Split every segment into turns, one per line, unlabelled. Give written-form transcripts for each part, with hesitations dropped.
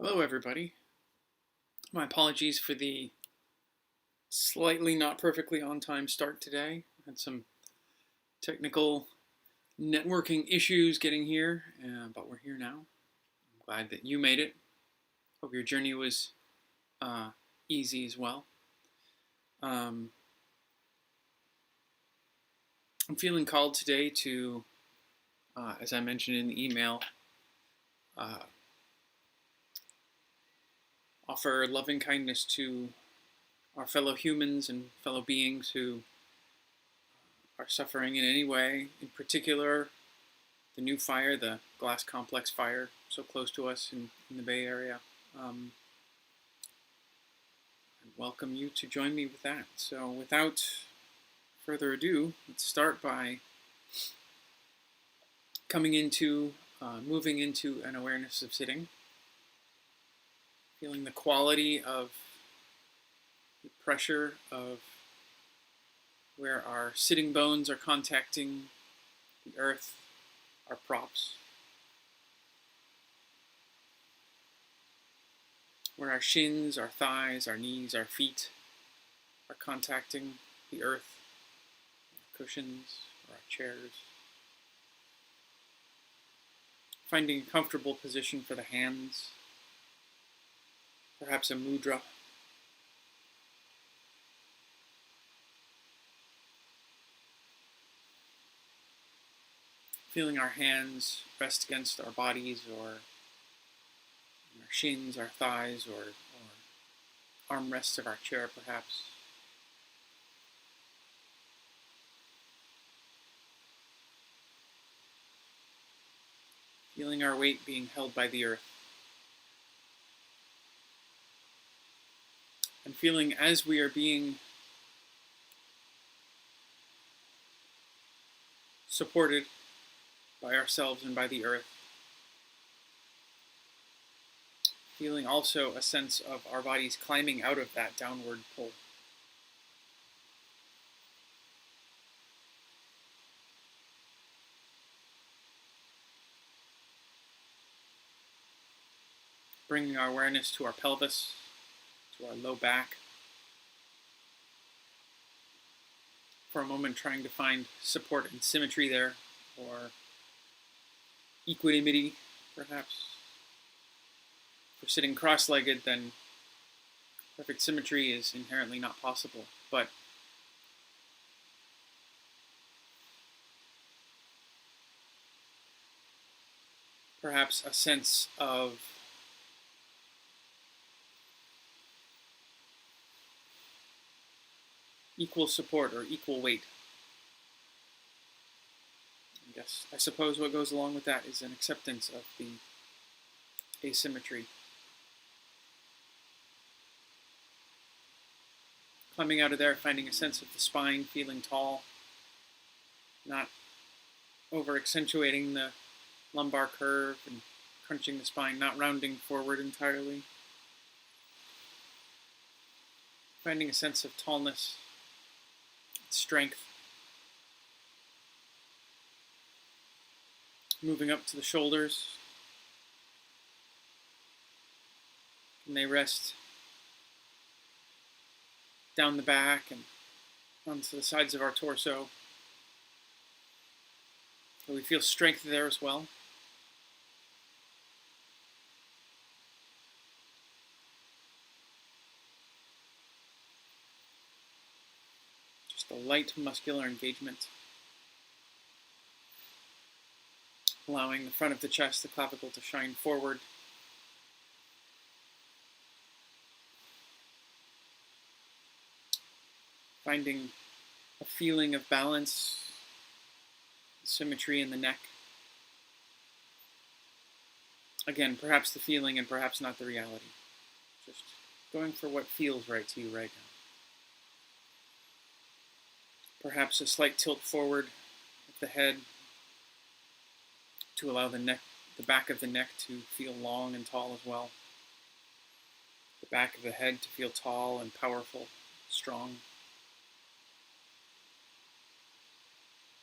Hello, everybody. My apologies for the slightly not perfectly on time start today. Had some technical networking issues getting here, but we're here now. I'm glad that you made it. Hope your journey was easy as well. I'm feeling called today to, as I mentioned in the email, uh, offer loving kindness to our fellow humans and fellow beings who are suffering in any way, in particular the new fire, the glass complex fire, so close to us in the Bay Area. I welcome you to join me with that. So without further ado, let's start by moving into an awareness of sitting, feeling the quality of the pressure of where our sitting bones are contacting the earth, our props, where our shins, our thighs, our knees, our feet are contacting the earth, our cushions, or our chairs. Finding a comfortable position for the hands, perhaps a mudra. Feeling our hands rest against our bodies or our shins, our thighs, or armrests of our chair, perhaps. Feeling our weight being held by the earth. And feeling as we are being supported by ourselves and by the earth, feeling also a sense of our bodies climbing out of that downward pull. Bringing our awareness to our pelvis, to our low back. For a moment, trying to find support and symmetry there, or equanimity, perhaps. If we're sitting cross-legged, then perfect symmetry is inherently not possible, but perhaps a sense of equal support or equal weight. I suppose what goes along with that is an acceptance of the asymmetry. Climbing out of there, finding a sense of the spine, feeling tall, not over accentuating the lumbar curve and crunching the spine, not rounding forward entirely. Finding a sense of tallness, strength. Moving up to the shoulders. And they rest down the back and onto the sides of our torso. So we feel strength there as well. Just a light muscular engagement. Allowing the front of the chest, the clavicle to shine forward. Finding a feeling of balance, symmetry in the neck. Again, perhaps the feeling and perhaps not the reality. Just going for what feels right to you right now. Perhaps a slight tilt forward of the head to allow the back of the neck to feel long and tall as well. The back of the head to feel tall and powerful, strong.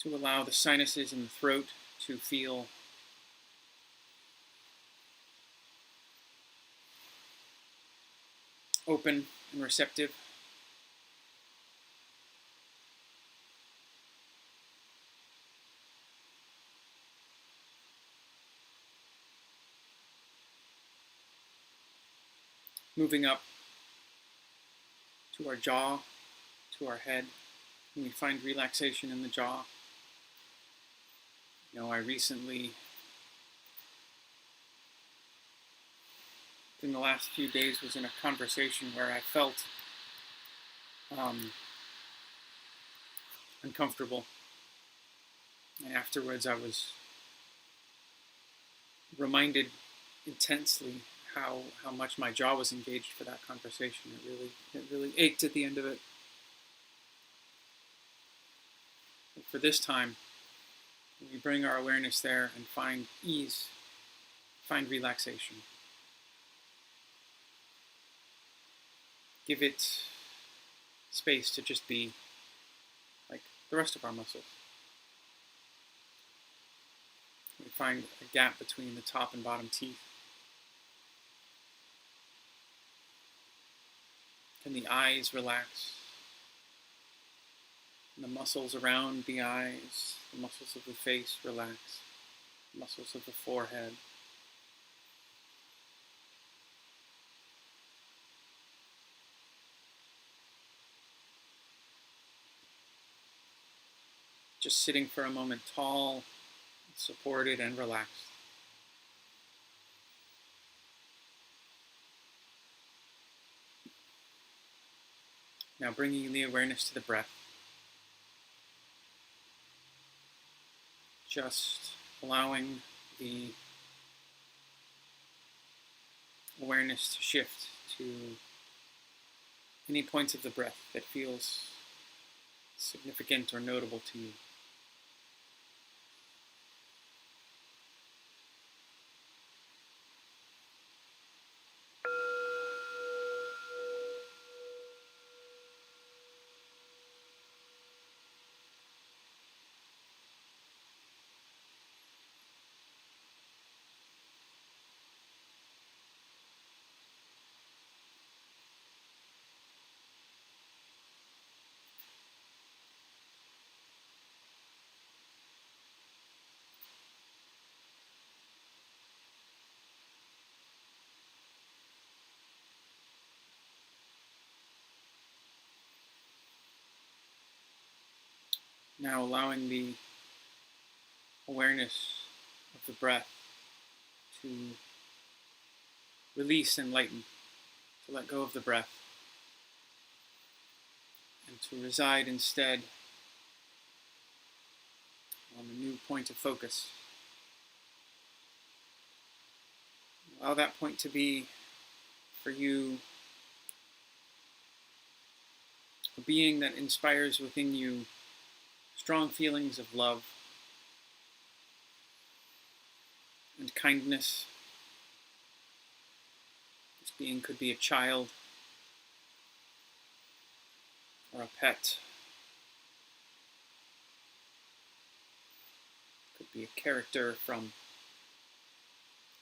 To allow the sinuses in the throat to feel open and receptive. Moving up to our jaw, to our head, and we find relaxation in the jaw. I recently, in the last few days, was in a conversation where I felt uncomfortable. And afterwards, I was reminded intensely how much my jaw was engaged for that conversation. It really ached at the end of it. But for this time, we bring our awareness there and find ease, find relaxation. Give it space to just be like the rest of our muscles. We find a gap between the top and bottom teeth. Can the eyes relax? And the muscles around the eyes, the muscles of the face relax, the muscles of the forehead. Just sitting for a moment tall, supported, and relaxed. Now bringing the awareness to the breath. Just allowing the awareness to shift to any points of the breath that feels significant or notable to you. Now allowing the awareness of the breath to release and lighten, to let go of the breath, and to reside instead on a new point of focus. Allow that point to be, for you, a being that inspires within you strong feelings of love and kindness. This being could be a child or a pet. It could be a character from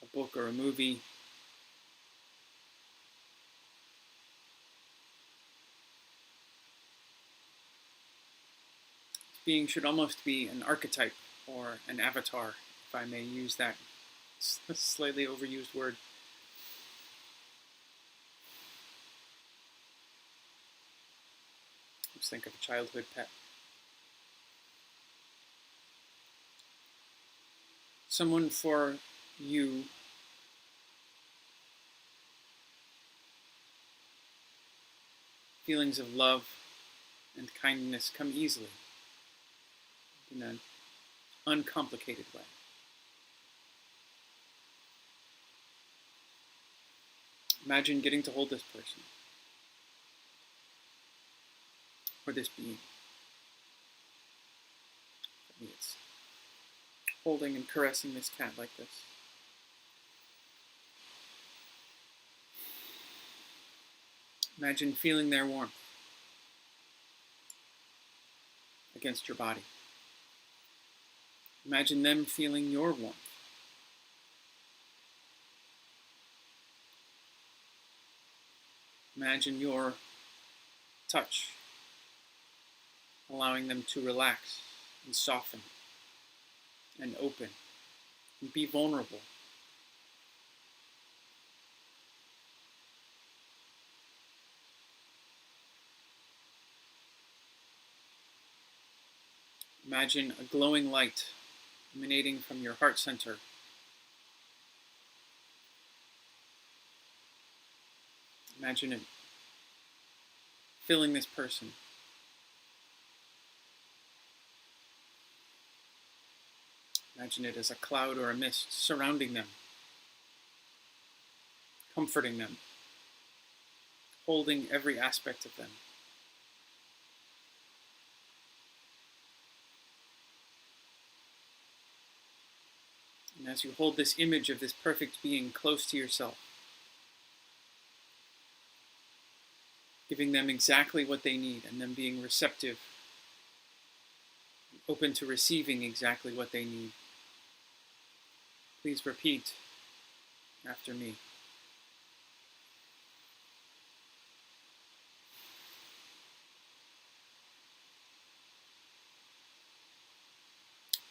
a book or a movie. This being should almost be an archetype or an avatar, if I may use that slightly overused word. Just think of a childhood pet. Someone for you feelings of love and kindness come easily in an uncomplicated way. Imagine getting to hold this person or this being. For me, it's holding and caressing this cat like this. Imagine feeling their warmth against your body. Imagine them feeling your warmth. Imagine your touch, allowing them to relax and soften and open and be vulnerable. Imagine a glowing light emanating from your heart center. Imagine it filling this person. Imagine it as a cloud or a mist surrounding them, comforting them, holding every aspect of them. And as you hold this image of this perfect being close to yourself, giving them exactly what they need and them being receptive, open to receiving exactly what they need, please repeat after me.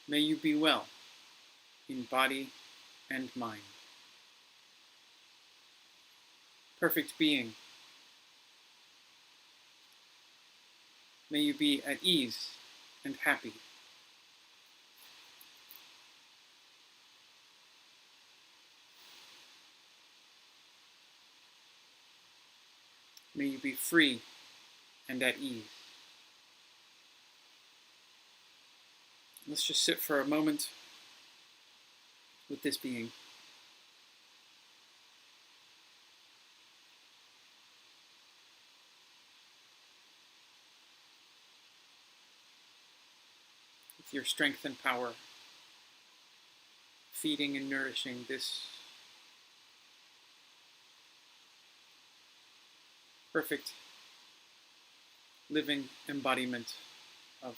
May you be well in body and mind. Perfect being, may you be at ease and happy. May you be free and at ease. Let's just sit for a moment with this being. With your strength and power, feeding and nourishing this perfect living embodiment of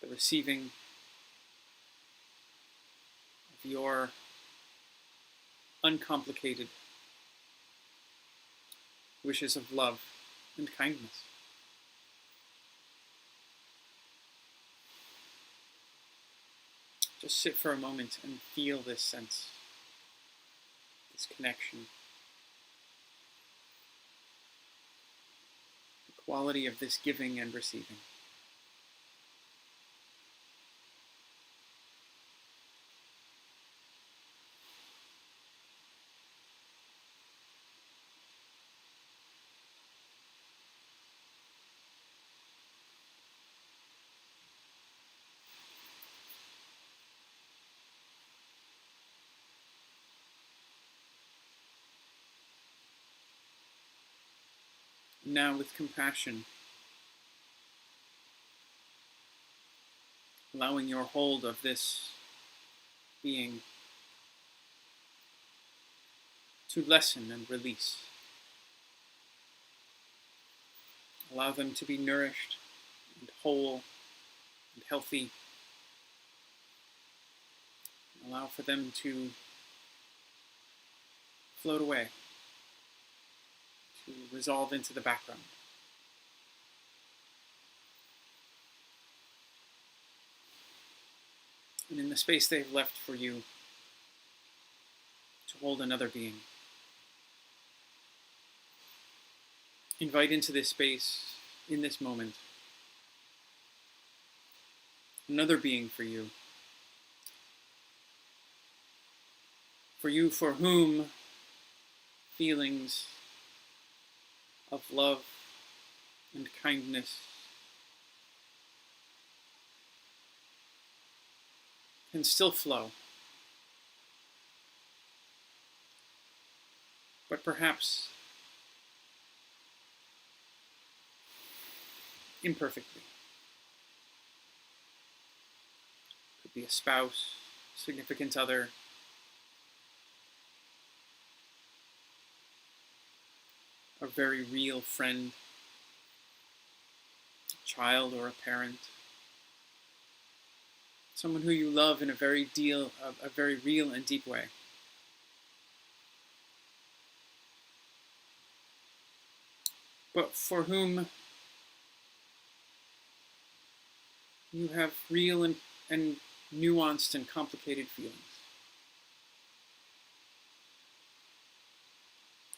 the receiving of your uncomplicated wishes of love and kindness. Just sit for a moment and feel this sense, this connection, the quality of this giving and receiving. Now, with compassion, allowing your hold of this being to lessen and release. Allow them to be nourished and whole and healthy. Allow for them to float away, to resolve into the background. And in the space they've left for you to hold another being, invite into this space, in this moment, another being for you for whom feelings of love and kindness can still flow, but perhaps imperfectly. Could be a spouse, significant other, a very real friend, a child or a parent, someone who you love in a very real and deep way. but for whom you have real and nuanced and complicated feelings.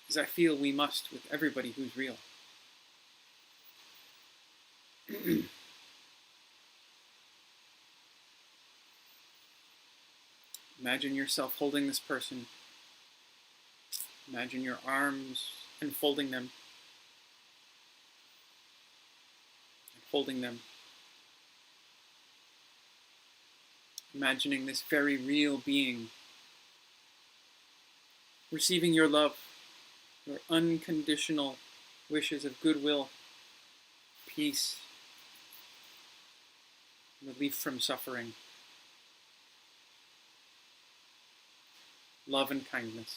As I feel we must with everybody who's real. Imagine yourself holding this person. Imagine your arms enfolding them and holding them. Imagining this very real being receiving your love, your unconditional wishes of goodwill, peace, relief from suffering, love and kindness.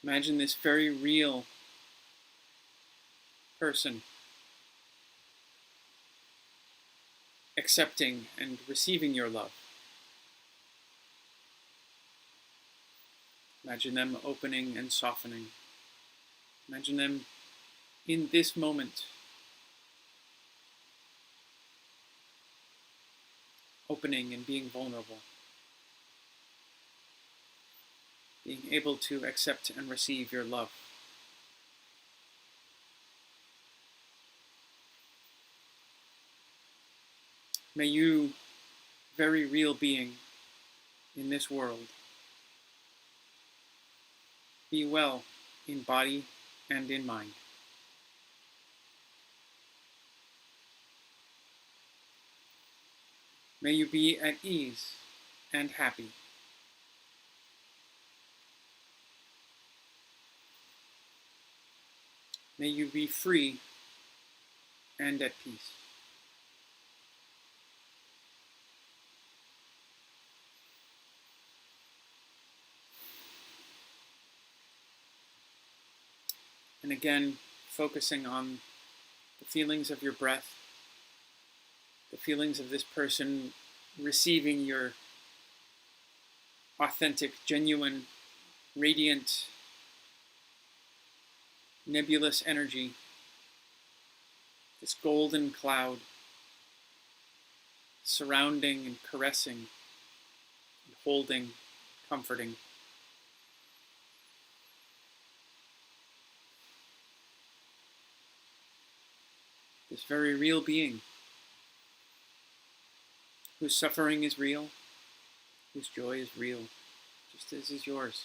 Imagine this very real person accepting and receiving your love. Imagine them opening and softening. Imagine them in this moment opening and being vulnerable. Being able to accept and receive your love. May you, very real being in this world, be well in body and in mind. May you be at ease and happy. May you be free and at peace. And again, focusing on the feelings of your breath, the feelings of this person receiving your authentic, genuine, radiant, nebulous energy, this golden cloud surrounding and caressing and holding, comforting. This very real being whose suffering is real, whose joy is real, just as is yours.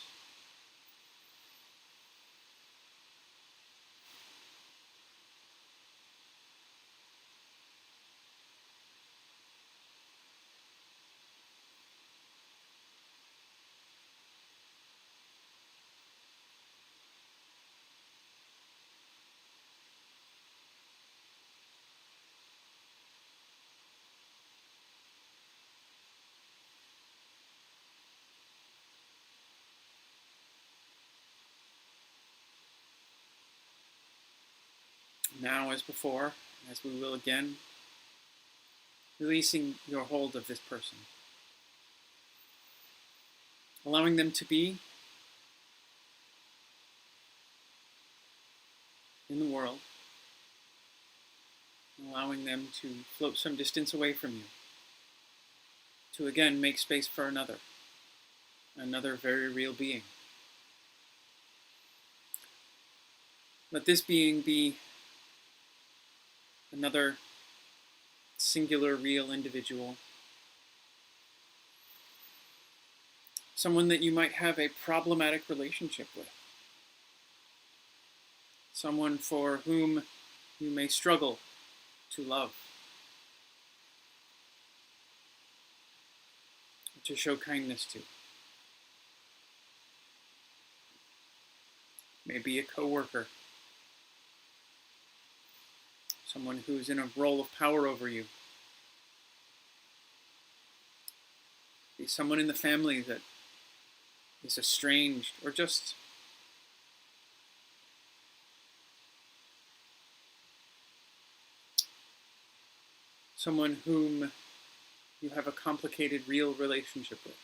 Now, as before, as we will again, releasing your hold of this person. Allowing them to be in the world. Allowing them to float some distance away from you. To again make space for another very real being. Let this being be another singular, real individual. Someone that you might have a problematic relationship with. Someone for whom you may struggle to love. To show kindness to. Maybe a coworker. Someone who's in a role of power over you. Be someone in the family that is estranged, or just someone whom you have a complicated, real relationship with.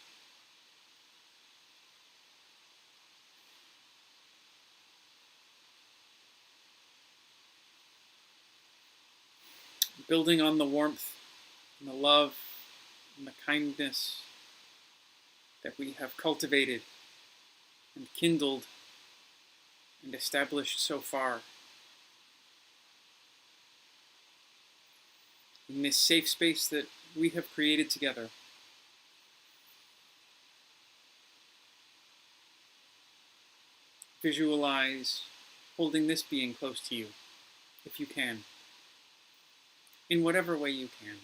building on the warmth and the love and the kindness that we have cultivated and kindled and established so far in this safe space that we have created together. Visualize holding this being close to you, if you can, in whatever way you can.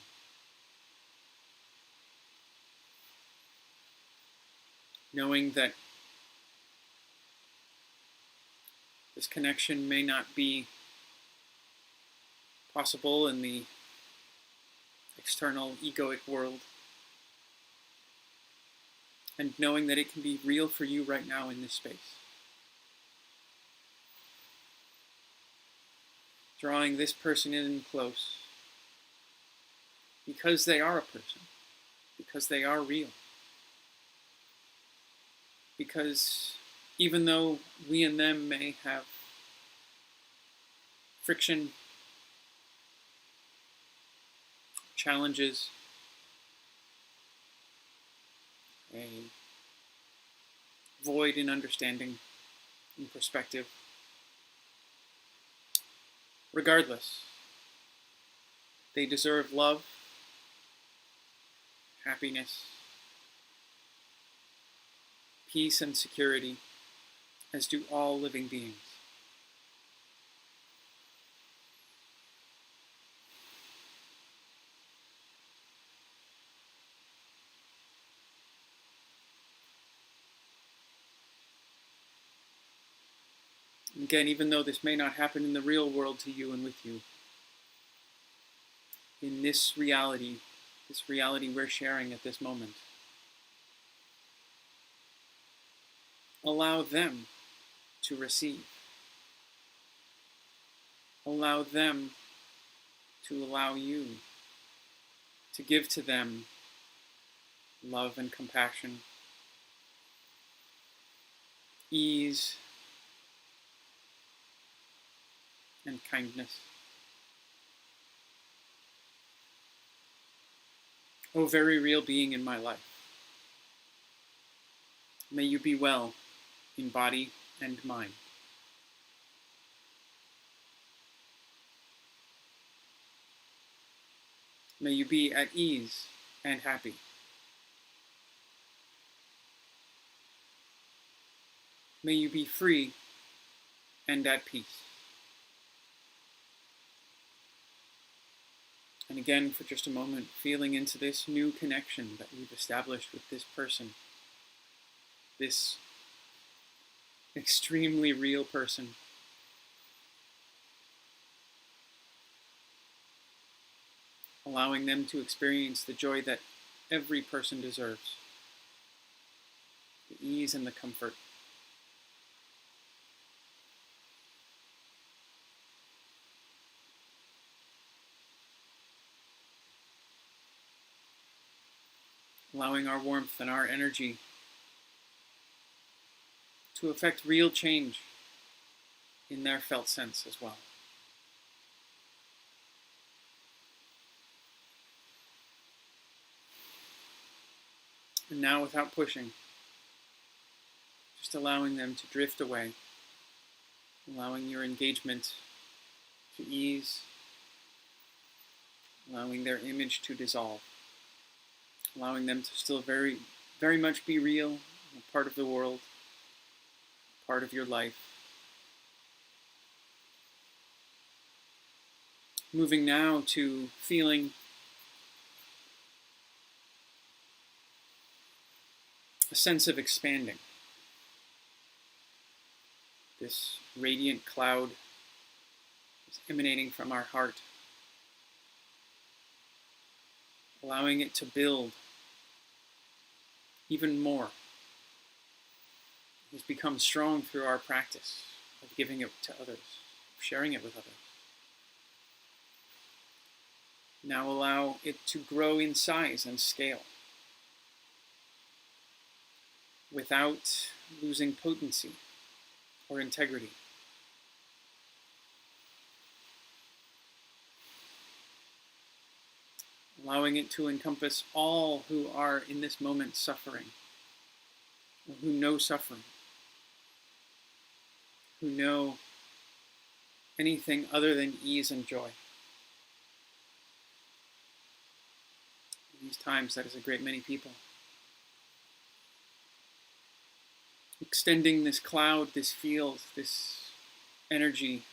Knowing that this connection may not be possible in the external egoic world, and knowing that it can be real for you right now in this space. Drawing this person in close because they are a person, because they are real. Because even though we and them may have friction, challenges, a void in understanding and perspective, regardless, they deserve love, happiness, peace, and security, as do all living beings. Again, even though this may not happen in the real world to you and with you, in this reality we're sharing at this moment, allow them to receive. Allow them to allow you to give to them love and compassion, ease and kindness. O very real being in my life, may you be well in body and mind. May you be at ease and happy. May you be free and at peace. And again, for just a moment, feeling into this new connection that we've established with this person, this extremely real person. Allowing them to experience the joy that every person deserves, the ease and the comfort. Allowing our warmth and our energy to affect real change in their felt sense as well. And now, without pushing, just allowing them to drift away, allowing your engagement to ease, allowing their image to dissolve, allowing them to still very, very much be real, a part of the world, part of your life. Moving now to feeling a sense of expanding. This radiant cloud is emanating from our heart, allowing it to build even more. It has become strong through our practice of giving it to others, of sharing it with others. Now allow it to grow in size and scale without losing potency or integrity. allowing it to encompass all who are in this moment suffering, or who know suffering, who know anything other than ease and joy. In these times, that is a great many people. Extending this cloud, this field, this energy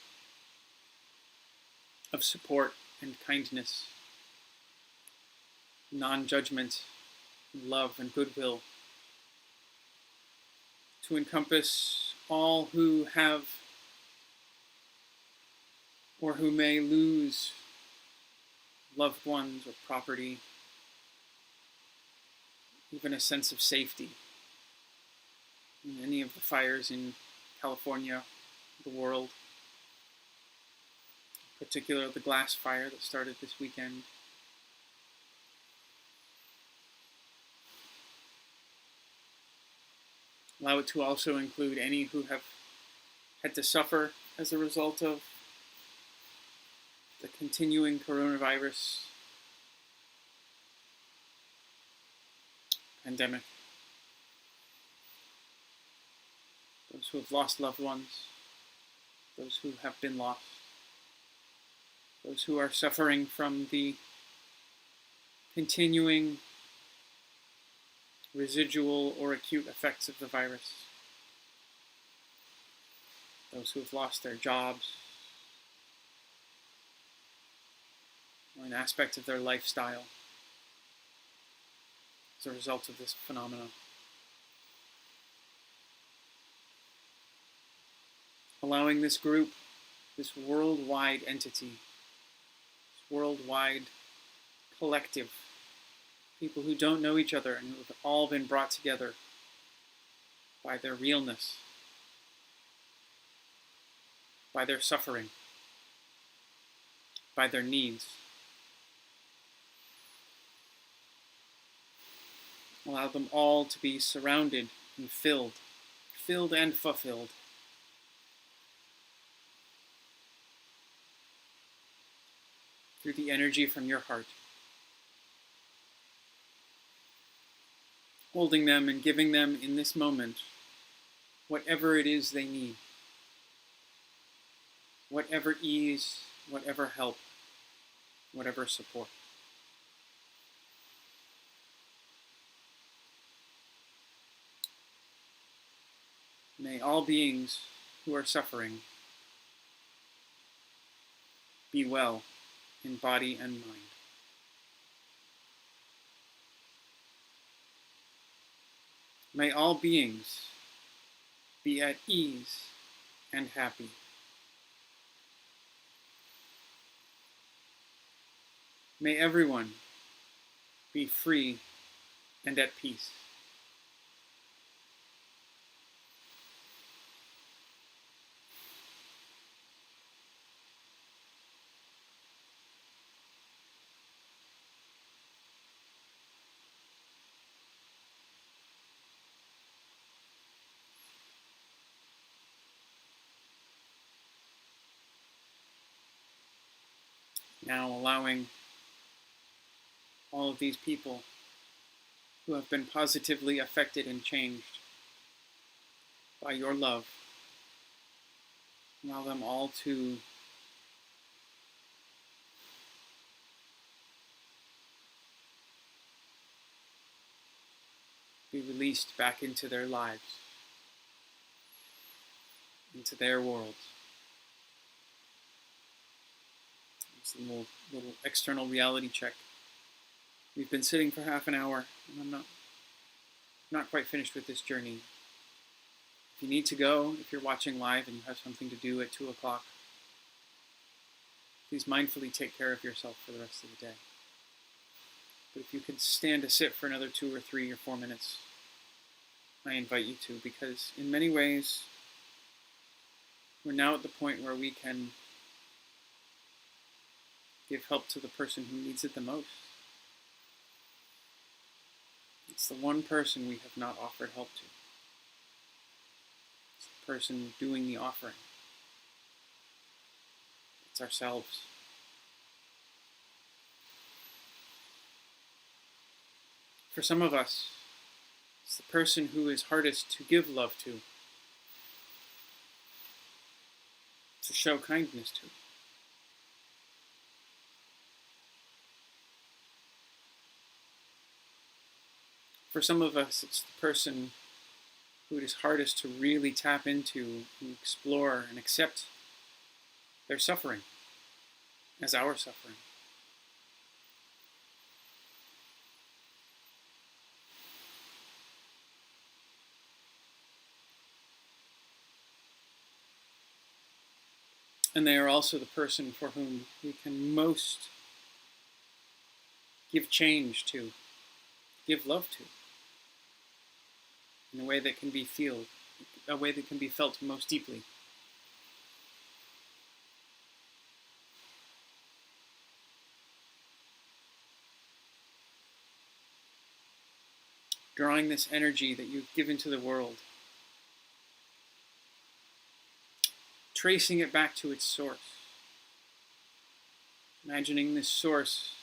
of support and kindness, non-judgment, love and goodwill, to encompass all who have or who may lose loved ones or property, even a sense of safety. In any of the fires in California, the world, in particular the glass fire that started this weekend. Allow it to also include any who have had to suffer as a result of the continuing coronavirus pandemic. Those who have lost loved ones, those who have been lost, those who are suffering from the continuing residual or acute effects of the virus, those who have lost their jobs, or an aspect of their lifestyle as a result of this phenomenon. Allowing this group, this worldwide entity, this worldwide collective, people who don't know each other and who have all been brought together by their realness, by their suffering, by their needs. Allow them all to be surrounded and filled and fulfilled. Through the energy from your heart. Holding them and giving them in this moment whatever it is they need. Whatever ease, whatever help, whatever support. May all beings who are suffering be well in body and mind. May all beings be at ease and happy. May everyone be free and at peace. Now allowing all of these people who have been positively affected and changed by your love, allow them all to be released back into their lives, into their worlds. It's a little external reality check. We've been sitting for half an hour, and I'm not quite finished with this journey. If you need to go, if you're watching live and you have something to do at 2 o'clock, please mindfully take care of yourself for the rest of the day. But if you could stand to sit for another 2 or 3 or 4 minutes, I invite you to, because in many ways, we're now at the point where we can give help to the person who needs it the most. It's the one person we have not offered help to. It's the person doing the offering. It's ourselves. For some of us, it's the person who is hardest to give love to show kindness to. For some of us, it's the person who it is hardest to really tap into and explore and accept their suffering as our suffering. And they are also the person for whom we can most give change to, give love to, in a way that can be felt most deeply. Drawing this energy that you've given to the world, tracing it back to its source. Imagining this source,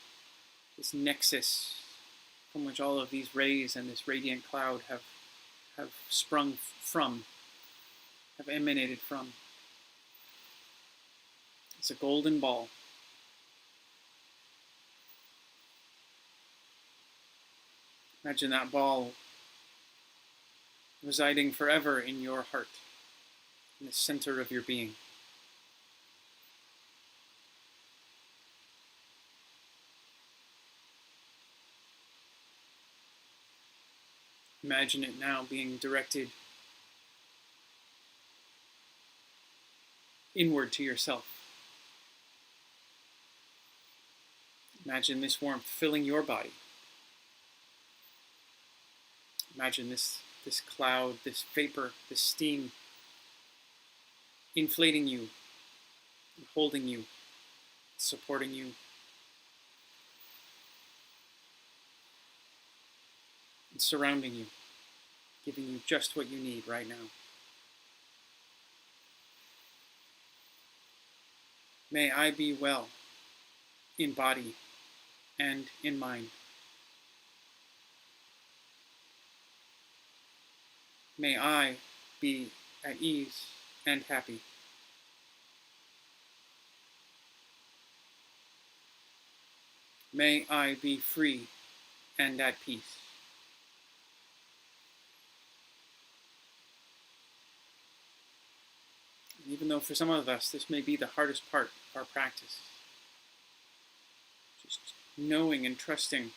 this nexus from which all of these rays and this radiant cloud have sprung from, have emanated from. It's a golden ball. Imagine that ball residing forever in your heart, in the center of your being. Imagine it now being directed inward to yourself. Imagine this warmth filling your body. Imagine this cloud, this vapor, this steam inflating you, holding you, supporting you, and surrounding you, giving you just what you need right now. May I be well in body and in mind. May I be at ease and happy. May I be free and at peace. And even though for some of us this may be the hardest part of our practice, just knowing and trusting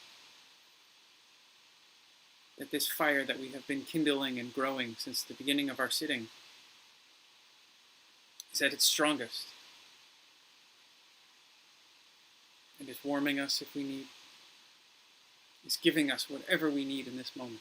that this fire that we have been kindling and growing since the beginning of our sitting is at its strongest. And is warming us if we need, is giving us whatever we need in this moment.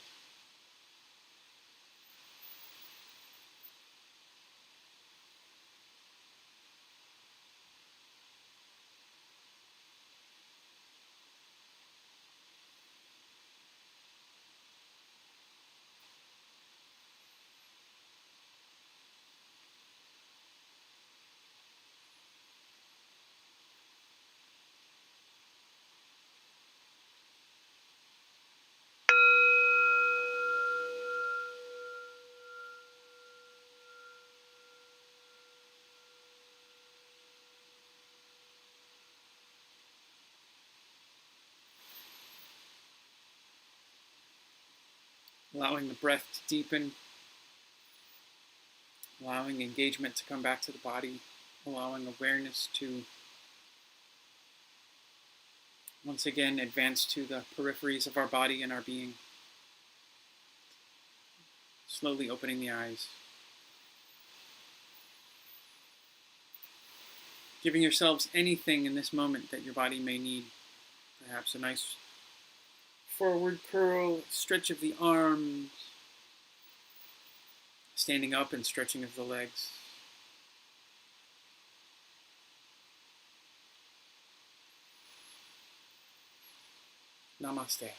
Allowing the breath to deepen, allowing engagement to come back to the body, allowing awareness to once again advance to the peripheries of our body and our being. Slowly opening the eyes. Giving yourselves anything in this moment that your body may need. Perhaps a nice forward curl, stretch of the arms, standing up and stretching of the legs. Namaste.